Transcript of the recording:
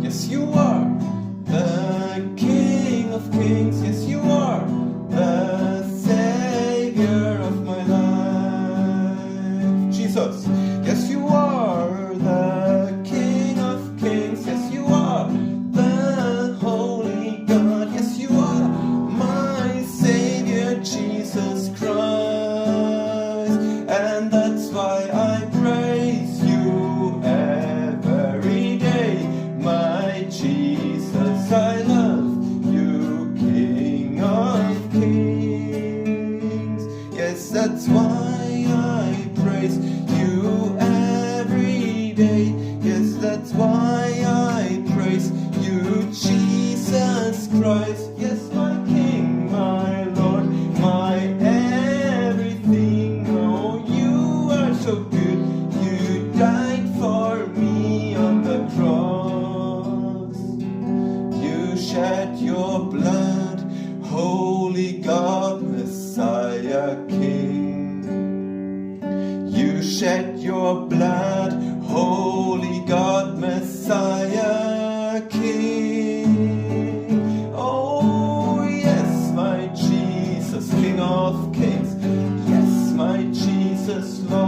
Yes, you are the King of Kings. Yes, you are the Savior of my life. Jesus. Yes, you are the King of Kings. Yes, you are the Holy God. Yes, you are my Savior, Jesus Christ. And that's why I praise you every day, my Jesus. I love you, King of Kings. Yes, that's why I praise you every day. Yes, that's why I praise you, Jesus Christ. Yes, my King, my Lord, my everything. Oh, you are so good. You died for me on the cross. You shed your blood, Holy God, Messiah, King. You shed your blood, Holy God, Messiah, King. Oh, yes, my Jesus, King of Kings. Yes, my Jesus, Lord.